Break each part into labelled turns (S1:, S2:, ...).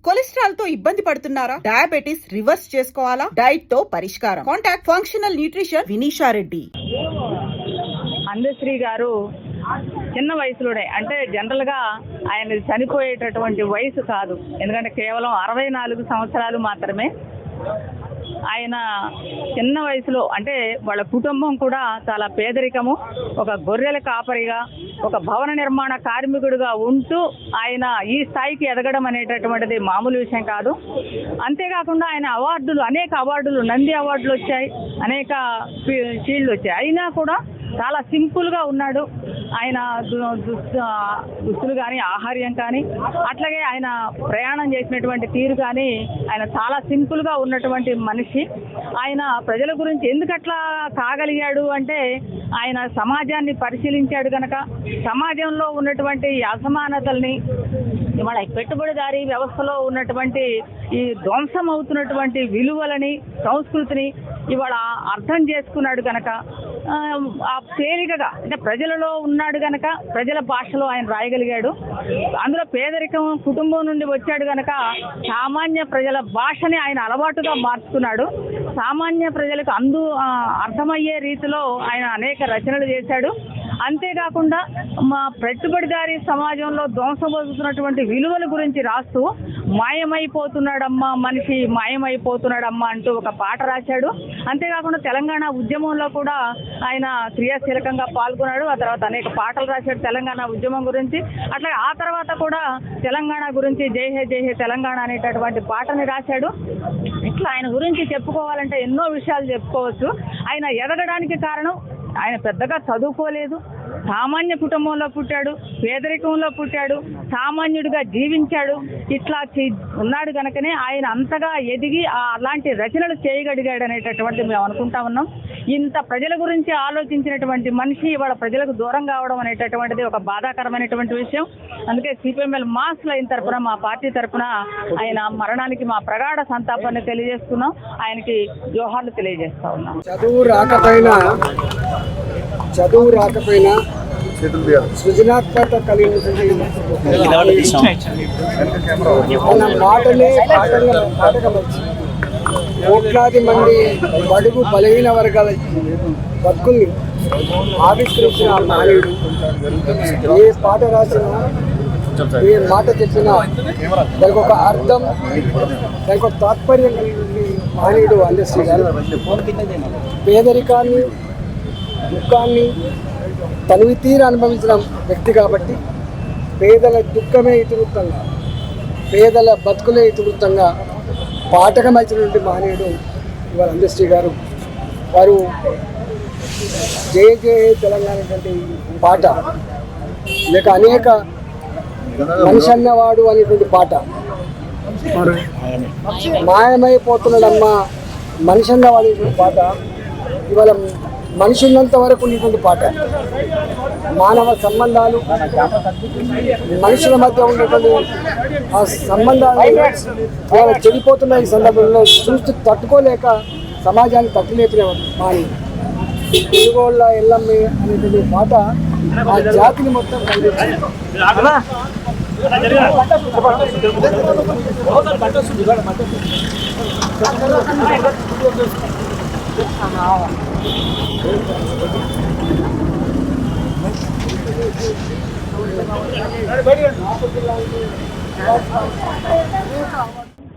S1: Cholesterol తో ఇబ్బంది పడుతున్నారా? డయాబెటిస్ రివర్స్ చేసుకోవాలా? డైట్ తో పరిష్కారం. Contact functional nutrition Vinisha Reddy.
S2: Andasri గారు చిన్న వయసులోనే, అంటే జనరల్ గా ఆయన చనిపోయేటటువంటి వయసు కాదు, ఎందుకంటే కేవలం 64 సంవత్సరాలు మాత్రమే. ఆయన చిన్న వయసులో, అంటే వాళ్ళ కుటుంబం కూడా చాలా పేదరికము, ఒక గొర్రెల కాపరిగా, ఒక భవన నిర్మాణ కార్మికుడిగా ఉంటూ ఆయన ఈ స్థాయికి ఎదగడం అనేటటువంటిది మామూలు విషయం కాదు. అంతేకాకుండా ఆయన అనేక అవార్డులు, నంది అవార్డులు వచ్చాయి, అనేక షీల్డ్లు వచ్చాయి. అయినా కూడా చాలా సింపుల్గా ఉన్నాడు. ఆయన దుస్తులు కానీ, ఆహార్యం కానీ, అట్లాగే ఆయన ప్రయాణం చేసినటువంటి తీరు కానీ, ఆయన చాలా సింపుల్గా ఉన్నటువంటి మనిషి. ఆయన ప్రజల గురించి ఎందుకట్లా కాగలిగాడు అంటే, ఆయన సమాజాన్ని పరిశీలించాడు కనుక, సమాజంలో ఉన్నటువంటి అసమానతల్ని, ఇవాళ పెట్టుబడిదారీ వ్యవస్థలో ఉన్నటువంటి ఈ ధ్వంసం అవుతున్నటువంటి విలువలని, సంస్కృతిని ఇవాళ అర్థం చేసుకున్నాడు కనుక, తేలికగా, అంటే ప్రజలలో ఉన్నాడు కనుక ప్రజల భాషలో ఆయన రాయగలిగాడు. అందులో పేదరికం కుటుంబం నుండి వచ్చాడు కనుక సామాన్య ప్రజల భాషని ఆయన అలవాటుగా మార్చుకున్నాడు. సామాన్య ప్రజలకు అర్థమయ్యే రీతిలో ఆయన అనేక రచనలు చేశాడు. అంతేకాకుండా మా పెట్టుబడిదారీ సమాజంలో ధ్వంసమవుతున్నటువంటి విలువల గురించి రాస్తూ మాయమైపోతున్నాడమ్మా మనిషి, మాయమైపోతున్నాడమ్మా అంటూ ఒక పాట రాశాడు. అంతేకాకుండా తెలంగాణ ఉద్యమంలో కూడా ఆయన క్రియాశీలకంగా పాల్గొన్నాడు. ఆ తర్వాత అనేక పాటలు రాశాడు తెలంగాణ ఉద్యమం గురించి. అట్లా ఆ తర్వాత కూడా తెలంగాణ గురించి జై హే జై హే తెలంగాణ అనేటటువంటి పాటని రాశాడు. ఇట్లా ఆయన గురించి చెప్పుకోవాలంటే ఎన్నో విషయాలు చెప్పుకోవచ్చు. ఆయన ఎదగడానికి కారణం, ఆయన పెద్దగా చదువుకోలేదు, సామాన్య కుటుంబంలో పుట్టాడు, పేదరికంలో పుట్టాడు, సామాన్యుడిగా జీవించాడు. ఇట్లా ఉన్నాడు కనుకనే ఆయన అంతగా ఎదిగి అలాంటి రచనలు చేయగలిగాడు అనేటటువంటి మేము అనుకుంటా ఉన్నాం. ఇంత ప్రజల గురించి ఆలోచించినటువంటి మనిషి ఇవాళ ప్రజలకు దూరం కావడం అనేటటువంటిది ఒక బాధాకరమైనటువంటి విషయం. అందుకే సిపిఎంఎల్ మాస్ లైన్ తరఫున, మా పార్టీ తరఫున ఆయన మరణానికి మా ప్రగాఢ సంతాపాన్ని తెలియజేస్తున్నాం. ఆయనకి జోహార్లు తెలియజేస్తా ఉన్నాం.
S3: చదువు రాకపోయినా సృజనాత్మకత కలిగినటువంటి మన మాటలే పాటగా వచ్చి కోట్లాది మంది బడుగు బలహీన వర్గాల బతుకుల్ని ఆవిష్కరించిన మానవుడు. ఏ పాట రాసినా, ఏ మాట చెప్పినా దానికి ఒక అర్థం, దానికి ఒక తాత్పర్యం కలిగిన మానవుడు అందశ్రీ గారు. పేదరికాన్ని, దుఃఖాన్ని తనివి తీర అనుభవించిన వ్యక్తి కాబట్టి పేదల దుఃఖమే ఇతివృత్తంగా, పేదల బతుకులే ఇతివృత్తంగా పాఠకమైనటువంటి మహనీయుడు ఇవాళ అందశ్రీ గారు. వారు జయ జయ తెలంగాణ కంటే పాట, లేక అనేక మనిషి అన్నవాడు అనేటువంటి పాట, మాయమైపోతున్నాడమ్మా మనిషి అన్నవాడు అనేటువంటి పాట ఇవాళ మనిషి ఉన్నంత వరకు ఉన్నటువంటి పాట. మానవ సంబంధాలు, మనుషుల మధ్య ఉన్నటువంటి ఆ సంబంధాలు ఇవాళ చెడిపోతున్న ఈ సందర్భంలో చూస్తూ తట్టుకోలేక సమాజాన్ని తట్టులేపిన మాని తెలుగోళ్ళ ఎల్లమ్మే అనేటువంటి పాట ఆ జాతిని మొత్తం కలిగించింది.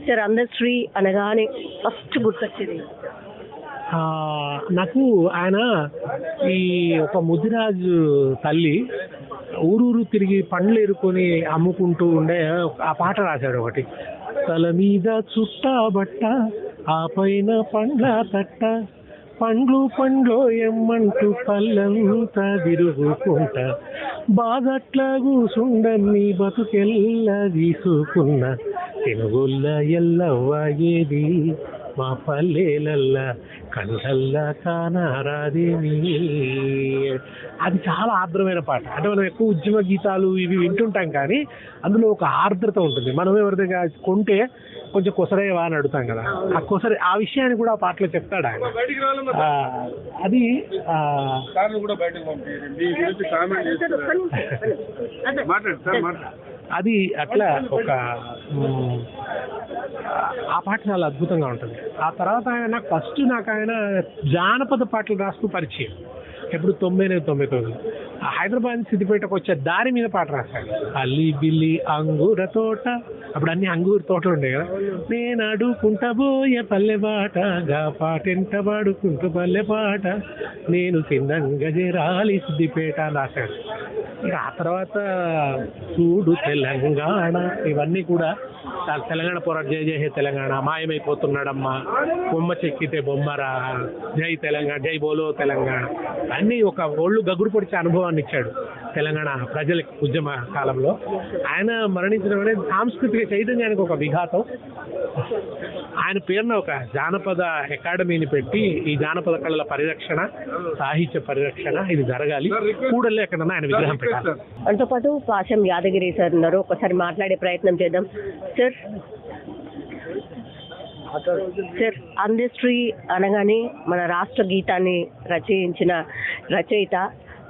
S2: సార్, అందశ్రీ అనగానే ఫస్ట్ గుర్తొచ్చేది
S4: నాకు ఆయన ఈ ఒక ముదిరాజు తల్లి ఊరూరు తిరిగి పండ్లు ఏరుకొని అమ్ముకుంటూ ఉండే ఆ పాట రాశాడు ఒకటి. తల మీద చుట్టా బట్ట, ఆ పైన పండ్ల తట్ట, పండ్లు ఎమ్మంటూ పళ్ళంతా తిరుగుకుంటా, బాధట్లా కూసుండని బతుకెల్లా తీసుకున్న తెలుగుల్ల ఎల్లవ్వ ఏది మా పల్లెలల్లా కండల్లా కానారాదేమి. అది చాలా ఆర్ద్రమైన పాట. అంటే మనం ఎక్కువ ఉద్యమ గీతాలు ఇవి వింటుంటాం, కానీ అందులో ఒక ఆర్ద్రత ఉంటుంది. మనం ఎవరిదైనా కొంటే కొంచెం కొసరేవా అని అడుగుతాం కదా, ఆ విషయాన్ని కూడా ఆ పాటలో చెప్తాడు ఆయన. అది అది అట్లా ఒక ఆ పాట చాలా అద్భుతంగా ఉంటుంది. ఆ తర్వాత ఆయన జానపద పాటలు రాస్తూ పరిచయం. ఎప్పుడు 99 హైదరాబాద్ సిద్దిపేటకు వచ్చే దారి మీద పాట రాశాడు. అల్లి బిల్లి అంగూర తోట, అప్పుడు అన్ని అంగూర తోటలు ఉండే కదా. నేను అడుకుంటా పోయే పల్లె పాట, గా పాట ఎంట పాడుకుంటూ పల్లె పాట, నేను చిన్నంగా చేరాలి సిద్దిపేట అని రాశాడు. ఇక ఆ తర్వాత చూడు తెలంగాణ, ఇవన్నీ కూడా చాలా తెలంగాణ పోరాట, జై జై హే తెలంగాణ, మాయమైపోతున్నాడమ్మా, బొమ్మ చెక్కితే బొమ్మరా, జై తెలంగాణ, జై బోలో తెలంగాణ, అన్నీ ఒక ఒళ్ళు గగురు పొడిచే అనుభవాన్ని ఇచ్చాడు తెలంగాణ ప్రజలకి ఉద్యమ కాలంలో. ఆయన మరణించడం అనేది సాంస్కృతిక చైతన్యానికి ఒక విఘాతం. ఆయన పేరున ఒక జానపద అకాడమీని పెట్టి ఈ జానపద కళల పరిరక్షణ, సాహిత్య పరిరక్షణ ఇది జరగాలి. కూడలే ఎక్కడన్నా ఆయన విగ్రహం పెట్టాలి.
S5: అంతో పాటు పాశం యాదగిరి సార్ ఉన్నారు, ఒకసారి మాట్లాడే ప్రయత్నం చేద్దాం. సార్ అందశ్రీ అనగానే మన రాష్ట్ర గీతాన్ని రచయించిన రచయిత,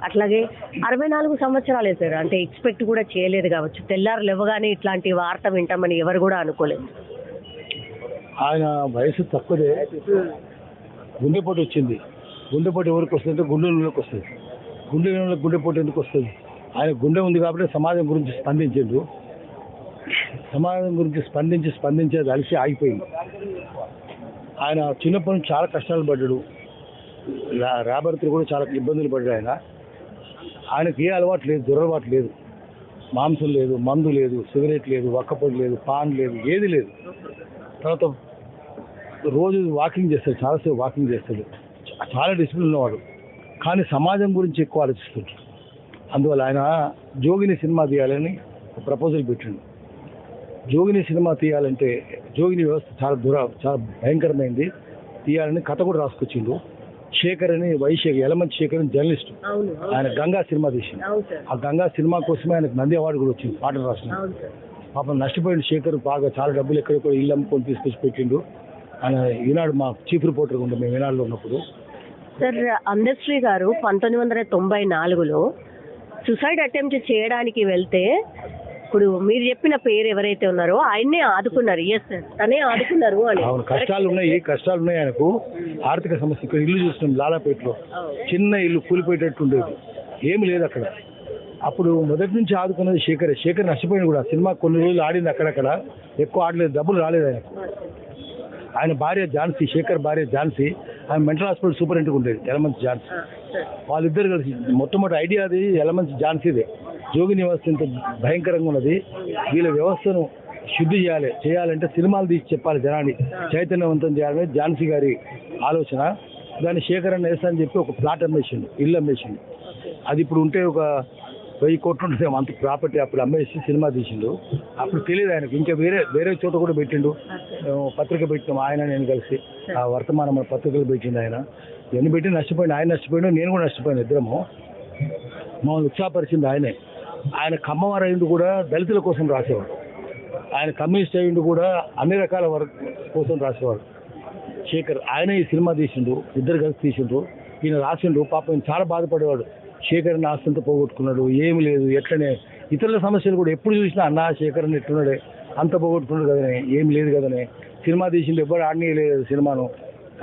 S5: అట్లాగే 64 సంవత్సరాలే సార్, అంటే ఎక్స్పెక్ట్ కూడా చేయలేదు కావచ్చు. తెల్లారు లేవగానే ఇట్లాంటి వార్త వింటామని ఎవరు కూడా అనుకోలేదు.
S6: ఆయన వయసు తక్కువదే, గుండెపోటు వచ్చింది. గుండెపోటు ఎవరికి వస్తుందంటే గుండెలోకి వస్తుంది. గుండెపోటు ఎందుకు వస్తుంది? ఆయన గుండె ఉంది కాబట్టి సమాజం గురించి స్పందించిండు. సమాజం గురించి స్పందించేది అలసి ఆగిపోయింది. ఆయన చిన్నప్పటి నుంచి చాలా కష్టాలు పడ్డాడు. రాబర్తులు కూడా చాలా ఇబ్బందులు పడ్డాడు. ఆయనకి ఏ అలవాటు లేదు, దురలవాటు లేదు, మాంసం లేదు, మందు లేదు, సిగరెట్ లేదు, వక్కపొడి లేదు, పాన్ లేదు, ఏది లేదు. తర్వాత రోజు వాకింగ్ చేస్తాడు, చాలాసేపు వాకింగ్ చేస్తాడు, చాలా డిసిప్లిన్ ఉన్నవాడు. కానీ సమాజం గురించి ఎక్కువ ఆలోచిస్తుంటాడు. అందువల్ల ఆయన జోగిని సినిమా తీయాలని ఒక ప్రపోజల్ పెట్టిండు. జోగిని సినిమా తీయాలంటే జోగిని వ్యవస్థ చాలా భయంకరమైంది, తీయాలని కథ కూడా రాసుకొచ్చిండు. శేఖర్ అని యలమంచి శేఖర్ అని జర్నలిస్టు, ఆయన గంగా సినిమా తీసిండు. ఆ గంగా సినిమా కోసమే ఆయనకు నంది అవార్డు కూడా వచ్చింది, పాటలు రాసిన. పాపం నష్టపోయిన శేఖర్ బాగా చాలా డబ్బులు ఎక్కడెక్కడ ఇల్లు అమ్ముకొని తీసుకొచ్చి పెట్టిండు. ఆయన ఈనాడు మా చీఫ్ రిపోర్టర్గా ఉండే మేము ఈనాడులో ఉన్నప్పుడు.
S5: సార్ అందశ్రీ గారు 1994లో సూసైడ్ అటెంప్ట్ చేయడానికి వెళ్తే, ఇప్పుడు మీరు చెప్పిన పేరు ఎవరైతే ఉన్నారో ఆయన్నే ఆదుకున్నారు. ఎస్ సార్, తనే ఆదుకున్నారు అని.
S6: అవును, కష్టాలు ఉన్నాయి ఆయనకు. ఆర్థిక సమస్య. ఇక్కడ ఇల్లు చూస్తున్నాం లాలాపేటలో, చిన్న ఇల్లు కూలిపోయేటట్టు ఉండేది, ఏమి లేదు అక్కడ. అప్పుడు మొదటి నుంచి ఆదుకున్నది శేఖర్ నష్టపోయింది కూడా. సినిమా కొన్ని రోజులు ఆడింది, అక్కడక్కడ ఎక్కువ ఆడలేదు, డబ్బులు రాలేదు ఆయనకు. ఆయన భార్య ఝాన్సీ, శేఖర్ భార్య ఝాన్సీ, ఆయన మెంటల్ హాస్పిటల్ సూపరింటెండెంట్ ఉండేది, యలమంచి ఝాన్సీ. వాళ్ళిద్దరు కలిసి మొట్టమొదటి ఐడియా అది యలమంచి ఝాన్సీదే. జోగిని వ్యవస్థ ఇంత భయంకరంగా ఉన్నది, వీళ్ళ వ్యవస్థను శుద్ధి చేయాలంటే సినిమాలు తీసి చెప్పాలి, జనాన్ని చైతన్యవంతం చేయాలని ఝాన్సీ గారి ఆలోచన. దాన్ని శేఖర్ అన్న వేస్తా అని చెప్పి ఒక ప్లాట్ అమ్మేసిండు, ఇల్లు అమ్మేసిండు. అది ఇప్పుడు ఉంటే ఒక 1000 కోట్లు ఉంటుంది అంత ప్రాపర్టీ. అప్పుడు అమ్మేసి సినిమా తీసిండు. అప్పుడు తెలియదు ఆయనకు. ఇంకా వేరే చోట కూడా పెట్టిండు, పత్రిక పెట్టినాం ఆయన నేను కలిసి. ఆ వర్తమానం మన పత్రికలు పెట్టిండు ఆయన. ఇవన్నీ పెట్టి నష్టపోయింది ఆయన, నష్టపోయాడు, నేను కూడా నష్టపోయాను. ఇద్దరము మమ్మల్ని ఉత్సాహపరిచింది ఆయనే. ఆయన కమ్మవారు అయ్యిండు కూడా దళితుల కోసం రాసేవాడు. ఆయన కమ్యూనిస్ట్ అయ్యిండు కూడా అన్ని రకాల వర్క్ కోసం రాసేవాడు శేఖర్. ఆయనే ఈ సినిమా తీసిండు, ఇద్దరు కలిసి తీసిండ్రు. ఈయన రాసిండు. పాపం చాలా బాధపడేవాడు. శేఖర్ అని ఆస్తంతా పోగొట్టుకున్నాడు, ఏమి లేదు, ఎట్లనే ఇతరుల సమస్యలు కూడా ఎప్పుడు చూసినా అన్నా శేఖర్ అని ఎట్లున్నాడే, అంత పోగొట్టుకున్నాడు కదనే, ఏమి లేదు కదనే, సినిమా తీసిండు, ఎవ్వరు ఆడనీయలేదు సినిమాను,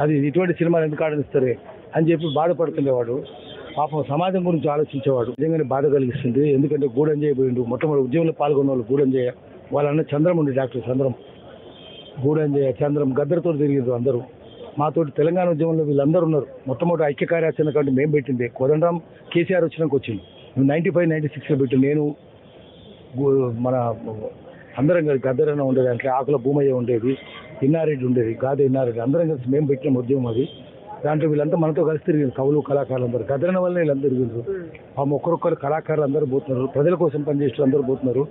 S6: అది ఇటువంటి సినిమాలు ఎందుకు ఆడనిస్తారే అని చెప్పి బాధపడుతుండేవాడు. పాపం సమాజం గురించి ఆలోచించేవాడు. నిజంగానే బాధ కలిగిస్తుంది. ఎందుకంటే గూడంజయ్య పోయిండు. మొట్టమొదటి ఉద్యమంలో పాల్గొన్న వాళ్ళు గూడంజయ్య, వాళ్ళన్న చంద్రం ఉండి, డాక్టర్ చంద్రం, గూడంజయ్య, చంద్రం, గద్దరితో తిరిగిండ్రు అందరూ. మాతోటి తెలంగాణ ఉద్యమంలో వీళ్ళందరూ ఉన్నారు. మొట్టమొదటి ఐక్య కార్యాచరణ కంటే మేము పెట్టింది. కోదండరాం కేసీఆర్ వచ్చినాక వచ్చింది. 95-96లో పెట్టింది. నేను మన అందరం కలిసి గద్దరన్న ఉండేది, అంటే ఆకుల భూమయ్య ఉండేది, ఇన్నారెడ్డి ఉండేది, గాదే ఇన్నారెడ్డి, అందరం కలిసి మేము పెట్టిన ఉద్యమం అది. దాంట్లో వీళ్ళంతా మనతో కలిసి తిరిగింది, కవులు కళాకారులు అందరూ. గద్దరన్న వల్ల వీళ్ళందరూ తిరిగిండ్రు. ఒక్కొక్కరు కళాకారులు అందరూ పోతున్నారు, ప్రజల కోసం పనిచేసిన అందరూ పోతున్నారు.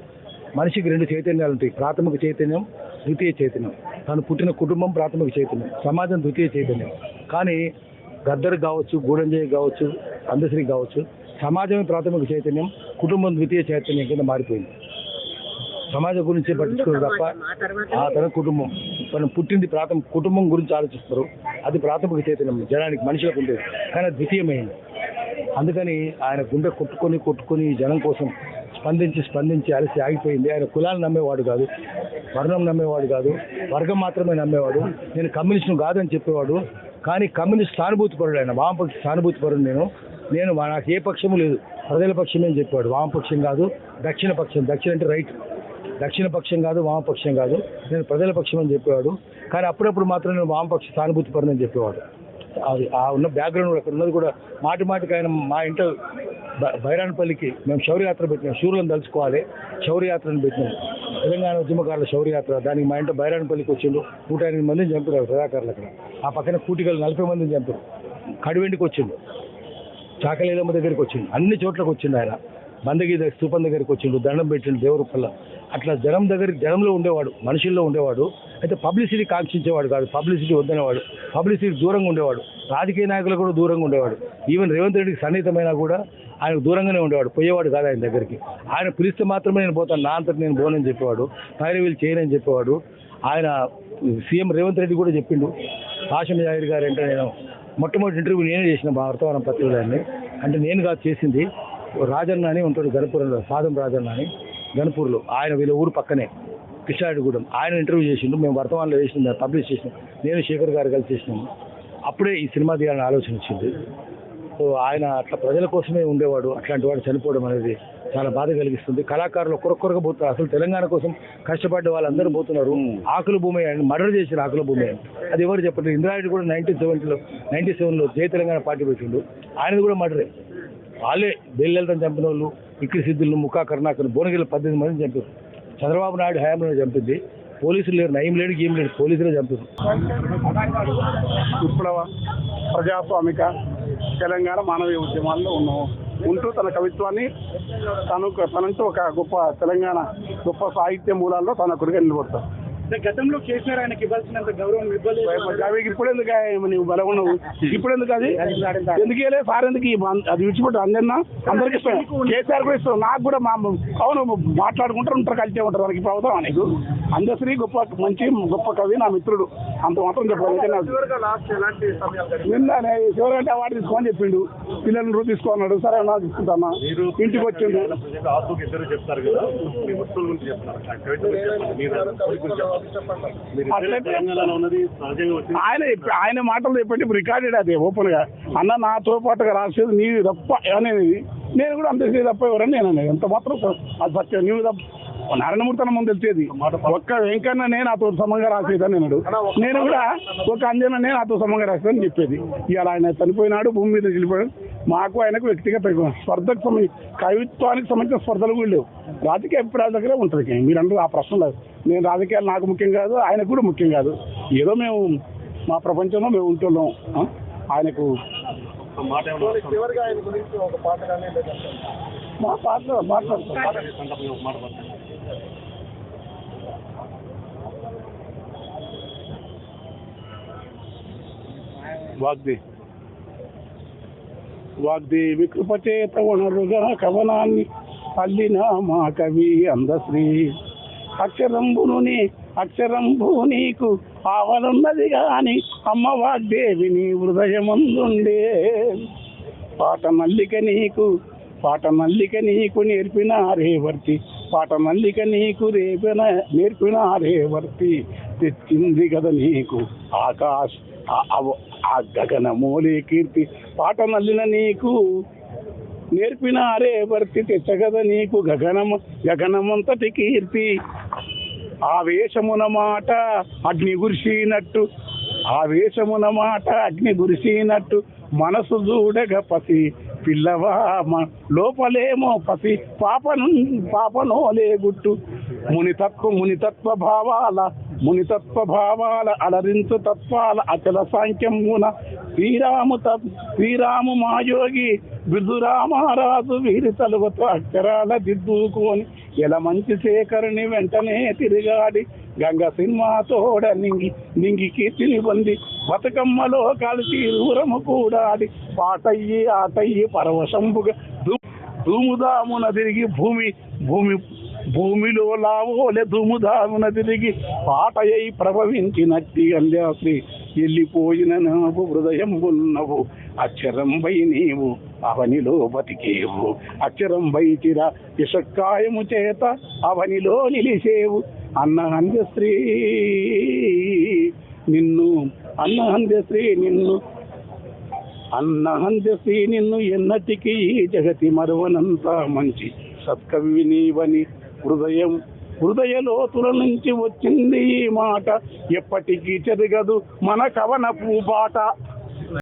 S6: మనిషికి 2 చైతన్యాలు ఉంటాయి, ప్రాథమిక చైతన్యం, ద్వితీయ చైతన్యం. తను పుట్టిన కుటుంబం ప్రాథమిక చైతన్యం, సమాజం ద్వితీయ చైతన్యం. కానీ గద్దర్ కావచ్చు, గూడంజయ్య కావచ్చు, అందశ్రీ కావచ్చు, సమాజమే ప్రాథమిక చైతన్యం, కుటుంబం ద్వితీయ చైతన్యం కింద మారిపోయింది. సమాజం గురించి పట్టించుకోరు తప్ప ఆ తన కుటుంబం, మనం పుట్టింది కుటుంబం గురించి ఆలోచిస్తారు. అది ప్రాథమిక చైతన్యం జనానికి, మనుషులకు ఉండేది, కానీ ద్వితీయమైంది. అందుకని ఆయన గుండె కొట్టుకొని జనం కోసం స్పందించి అలసి ఆగిపోయింది. ఆయన కులాన్ని నమ్మేవాడు కాదు, వర్ణం నమ్మేవాడు కాదు, వర్గం మాత్రమే నమ్మేవాడు. నేను కమ్యూనిస్ట్ను కాదని చెప్పేవాడు. కానీ కమ్యూనిస్ట్ సానుభూతిపరుడు ఆయన, వామపక్ష సానుభూతిపరుడు. నేను నాకు ఏ పక్షము లేదు, ప్రజల పక్షమే అని చెప్పాడు. వామపక్షం కాదు, దక్షిణ పక్షం. దక్షిణ అంటే రైట్, దక్షిణ పక్షం కాదు, వామపక్షం కాదు, నేను ప్రజల పక్షం అని చెప్పేవాడు. కానీ అప్పుడప్పుడు మాత్రం నేను వామపక్ష సానుభూతిపరుడు అని చెప్పేవాడు. అది ఆ ఉన్న బ్యాక్గ్రౌండ్ అక్కడ ఉన్నది కూడా మాటికి ఆయన మా ఇంట్లో బైరాన్పల్లికి మేము శౌర్యయాత్ర పెట్టినాం. శూరులను తలుచుకోవాలి, శౌర్యయాత్రను పెట్టినాం. తెలంగాణ ఉద్యమకారుల శౌర్యయాత్ర. దానికి మా ఇంట్లో బైరాన్పల్లికి వచ్చిండు. 108 మందిని చంపారు ప్రజాకారులు అక్కడ. ఆ పక్కన కూటికలు 40 మందిని చంపారు. కడివెండికి వచ్చిండు, చాకలీలమ్మ దగ్గరికి వచ్చిండు, అన్ని చోట్లకు వచ్చిండు ఆయన. మందగిరి స్తూపం దగ్గరికి వచ్చిండు, దండం పెట్టిండు దేవురుపల్ల. అట్లా జనంలో ఉండేవాడు, మనుషుల్లో ఉండేవాడు. అయితే పబ్లిసిటీ కాంక్షించేవాడు కాదు, పబ్లిసిటీ వద్దనేవాడు, పబ్లిసిటీ దూరంగా ఉండేవాడు. రాజకీయ నాయకులు కూడా దూరంగా ఉండేవాడు. ఈవెన్ రేవంత్ రెడ్డికి సన్నిహితమైనా కూడా ఆయనకు దూరంగానే ఉండేవాడు, పోయేవాడు కాదు ఆయన దగ్గరికి. ఆయన పిలిస్తే మాత్రమే నేను పోతాను, నా అంతటి నేను పోనని చెప్పేవాడు, పైన వీళ్ళు చేయనని చెప్పేవాడు. ఆయన సీఎం రేవంత్ రెడ్డి కూడా చెప్పిండు, హాషిం జాహీర్ గారు అంటే నేను మొట్టమొదటి ఇంటర్వ్యూ నేనే చేసిన మా వర్తమానం పత్రికలన్నీ. అంటే నేను కాదు చేసింది, రాజన్న అని ఉంటాడు గణపురంలో, సాదం రాజన్న అని గణపూర్లో. ఆయన వీళ్ళ ఊరు పక్కనే కృష్ణారెడ్డిగూడెం. ఆయన ఇంటర్వ్యూ చేసిండు, మేము వర్తమానంలో వేసింది, పబ్లిష్ చేసినాం. నేను శేఖర్ గారు కలిసి చేసినాము. అప్పుడే ఈ సినిమా తీయాలని ఆలోచన వచ్చింది. సో ఆయన అట్లా ప్రజల కోసమే ఉండేవాడు. అట్లాంటి వాడు చనిపోవడం అనేది చాలా బాధ కలిగిస్తుంది. కళాకారులు ఒక్కొక్కరుగా పోతున్నారు. అసలు తెలంగాణ కోసం కష్టపడ్డ వాళ్ళందరూ పోతున్నారు. ఆకుల భూమి అని మర్డర్ చేసిన ఆకుల భూమి అని అది ఎవరు చెప్పండి. ఇందిరారెడ్డి కూడా 97లో జై తెలంగాణ పార్టీ పెట్టిండు, ఆయనది కూడా మర్డరే. వాళ్ళే బెల్లెల్తని చంపిన వాళ్ళు, ఇక్కడి సిద్ధులు, ముఖా కరుణాకర్, భువనగిరిలో 18 మందిని చంపారు. చంద్రబాబు నాయుడు హయాంలో చంపింది. పోలీసులు లేరు, నయం లేడు, ఏం లేడు, పోలీసులే చంపారు.
S7: విప్లవ ప్రజాస్వామిక తెలంగాణ మానవీయ ఉద్యమాల్లో ఉంటూ తన కవిత్వాన్ని తనంటూ ఒక గొప్ప తెలంగాణ గొప్ప సాహిత్య మూలాల్లో తన కొడుకు నిలబడతారు.
S8: గతంలో కేసీఆర్ ఆయనకి ఇవ్వాల్సినంత గౌరవం ఇవ్వలేదు.
S7: ఇప్పుడు ఎందుకు నువ్వు బలగొన్నావు? ఇప్పుడు ఎందుకు అది ఎందుకు ఇవ్వలేదు సార్? ఎందుకు అది విడిచిపెట్టు అందరినా అందరికి ఇస్తాం. కేసీఆర్ కూడా ఇస్తాం, నాకు కూడా మా అవును మాట్లాడుకుంటారు, ఉంటారు, కలిసే ఉంటారు. మనకి ఇప్పుడు అవసరం నీకు. అందశ్రీ గొప్ప మంచి గొప్ప కవి, నా మిత్రుడు, అంత మాత్రం చెప్పాలి. నిన్న చివరికంటే అవార్డు తీసుకోమని చెప్పిండు, పిల్లల్ని తీసుకున్నాడు. సరే నా తీసుకుంటామా, ఇంటికి వచ్చిండు. ఆయన మాటలు చెప్పండి, ఇప్పుడు రికార్డెడ్ అది ఓపెన్ గా. అన్న నాతో పాటుగా రాసేది నీది తప్ప అనేది, నేను కూడా అంతే తప్ప ఎవరని నేను అనేది. ఎంత మాత్రం అది సత్యం. నీవు తప్ప నారాయణమూర్తి అన్న ముందు తెలిసేది, ఒక్క వెంకన్ననే నాతో సమంగా రాసేదని అన్నాడు. నేను కూడా ఒక అంజననే నాతో సమంగా రాసేదని చెప్పేది. ఇవాళ ఆయన చనిపోయినాడు, భూమి మీద వెళ్ళిపోయాడు. మాకు ఆయనకు వ్యక్తిగత స్పర్ధకు సంబంధించి కవిత్వానికి సంబంధించిన స్పర్ధలు కూడా లేవు. రాజకీయ అభిప్రాయాల దగ్గరే ఉంటుంది. మీరు అందరూ ఆ ప్రశ్న లేదు. నేను రాజకీయాలు నాకు ముఖ్యం కాదు, ఆయనకు కూడా ముఖ్యం కాదు. ఏదో మేము మా ప్రపంచంలో మేము ఉంటున్నాం. ఆయనకు మా పాటలు మాట్లాడుతాం. వాగ్దేవి కృపచేత వనరుగా కవనాన్ని అల్లిన మా కవి అందశ్రీ. అక్షరంబు నీకు ఆవలున్నది గాని అమ్మ వాగ్దేవి నీ హృదయమందుండే. పాట మల్లిక నీకు నేర్పినారేవర్తి, పాట మల్లిక నీకు నేర్పినారేవర్తి. తెచ్చింది కదా నీకు ఆ గగనమూలే కీర్తి, పాట మల్లిన నీకు నేర్పినారేవర్తి. తెచ్చగద నీకు గగనమంతటి కీర్తి. ఆవేశమున మాట అగ్ని గురిసినట్టు మనసు చూడగ పసి పిల్లవా లోపలేమో పసి పాపనోలే గుట్టు. మునితత్వ భావాల అలరించు తత్వాల అచల సాంఖ్యమున శ్రీరాము మాయోగి బిర్దురామారాజు వీరి తలువతో అక్షరాల దిద్దుకొని ఎలా మంచి శేఖరుని వెంటనే తిరిగాడి గంగ సినిమా తోడ నింగి కీర్తిని పొంది బతుకమ్మలో కలిసి దూరము కూడాడి పాటయ్యి ఆటయ్యి పరవశంపుగా ధూముదామున తిరిగి భూమిలో లావోలే ధూముదామున తిరిగి పాటయ్యి ప్రభవించినట్టి అందాశ్రీ. వెళ్ళిపోయిన నాకు హృదయం ఉన్నవు అక్షరంపై నీవు అవనిలో బతికేవు అక్షరం బయటిరా విషకాయము చేత అవనిలో నిలిసేవు అన్న అంత్యశ్రీ నిన్ను అన్న అంత్యశ్రీ నిన్ను ఎన్నటికీ ఈ జగతి మరువనంత మంచి సత్కవి నీవని హృదయ లోతుల నుంచి వచ్చింది ఈ మాట ఎప్పటికీ చెరగదు మన కవన పూబాట.